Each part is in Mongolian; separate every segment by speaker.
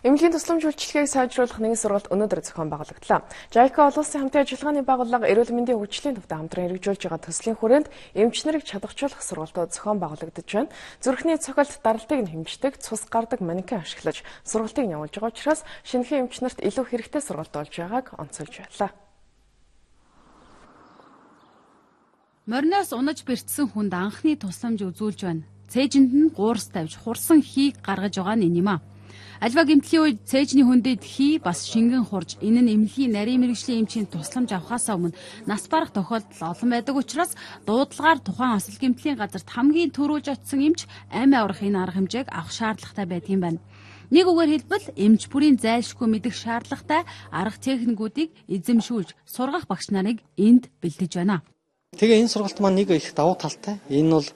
Speaker 1: Эмнэлгийн тусламж үйлчилгээг сайжруулах нэгэн сургалт өнөөдөр зохион байгуулагдлаа. JICA олон улсын хамтын ажиллагааны байгууллага эрүүл мэндийн хөгжлийн төвд хамтран хэрэгжүүлж байгаа төслийн хүрээнд эмч нарыг чадахжуулах сургалтууд зохион байгуулагдаж байна. Зүрхний цохилт даралтыг нь хэмждэг цус гардаг манекен ашиглаж сургалтыг явуулж байгаа учраас шинэхэн эмч нарт илүү хэрэгтэй сургалт болж байгааг онцолж байлаа.
Speaker 2: Мориноос унаж бэртсэн хүнд анхны тусламж үзүүлж байна. Цээжинд нь гуурс тавьж хурсан хийг гаргаж байгаа нь юм а. Альва гэмтлийн үед цээжний хүндэд хий бас шингэн хурж энэ нь эмнэлгийн нарийн мэргэжлийн эмчийн тусламж авахаас өмнө нас барах тохиолдол олон байдаг учраас дуудлагаар тухайн осол гэмтлийн газарт хамгийн түрүүлж очисон эмч амь аврах энэ арга хэмжээг авах шаардлагатай байдгийн байна. Нэг үгээр хэлбэл эмч бүрийн зайлшгүй мэдэх шаардлагатай арга техникүүдийг эзэмшүүлж сургах багш нарыг энд бэлдэж байна.
Speaker 3: Тэгээ энэ сургалт маань нэг их давуу талтай. Энэ бол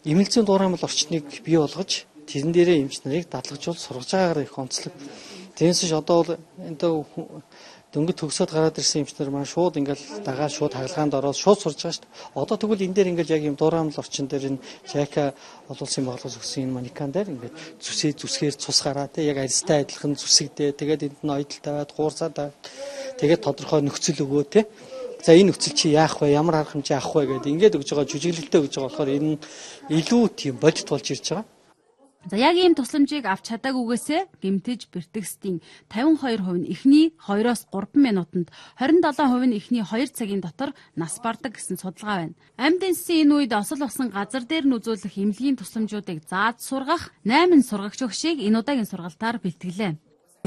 Speaker 3: эмнэлзийн дуураймал орчныг бий болгож тэрэн дээрээ эмч нарыг дадлгажуул сургаж байгаагаар их онцлог. Тэрнээс одоо бол дөнгөж төгсөөд гараад ирсэн эмч нар маань шууд ингээл дагаад шууд хагалгаанд ороод шууд сурж байгаа шүү дээ. Одоо тэгвэл энэ дээр ингээл яг юм дуураймал орчин дээр энэ JICA олон улсын байгууллагаас өгсөн энэ манекан дээр ингээд зүсгээр цус гараа те яг арьстай адилхан зүсэгдээ тэгээд энд нь ойдол тавиад хуурцаа тавиад тэгээд тодорхой нөхцөл өгөө те. За энэ нөхцөл чи яах вэ? Ямар арга хэмжээ авах вэ гэдэг ингээд өгж байгаа жүжиглэлтэй өгж байгаа болохоор энэ илүү тийм бодит болж ирж байгаа.
Speaker 2: За яг ийм тусламжийг авч чадаагүйгээсээ гэмтэж бэртгсдийн 52% нь эхний 2-3 минутанд 27% нь эхний 2 цагийн дотор нас бардаг гэсэн судалгаа байна. Амьд энсийн энэ үед осол болсон газар дээр нь үзүүлэх эмнэлгийн тусламжуудыг зааж сургах 8 сургагч өгшийг энэ удаагийн сургалтаар бэлтгэлээ.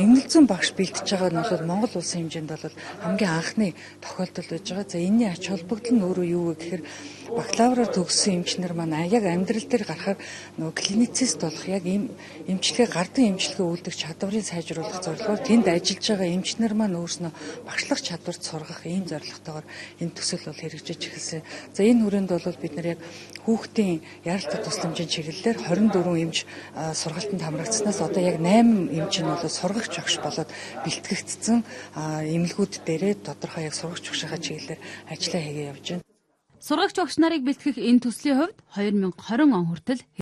Speaker 4: Эмнэлзэн багш бэлтэж байгаа нь бол Монгол улсын хэмжээнд бол хамгийн анхны тохиолдол байж байгаа. За энэний ач холбогдол нь өөрөө юу вэ гэхээр бакалавраар төгссөн эмч нар маань яг амьдрал дээр гарахаар нөгөө клиницист болох яг эмчилгээ гардан эмчилгээ үлдэх чадварыг сайжруулах зорилгоор тэнд ажиллаж байгаа эмч нар маань өөрснөө багшлах чадварт сургах ийм зорилготойгоор энэ төсөл бол хэрэгжиж эхэлсэн. За энэ хүрээнд бол бид нар яг хүүхдийн яралтай тусламжийн чиглэлээр 24 эмч сургалтанд хамрагдсанаас одоо яг 8 эмч нь бол сургагч багш болоод бэлтгэгдсэн эмнэлгүүд дээрээ тодорхой яг сургагч багшийнхаа чиглэлээр ажиллаа хийгээ явж байна.
Speaker 2: Сургагч багш нарыг бэлтгэх энэ төслийн хувьд 2020 он хүртэл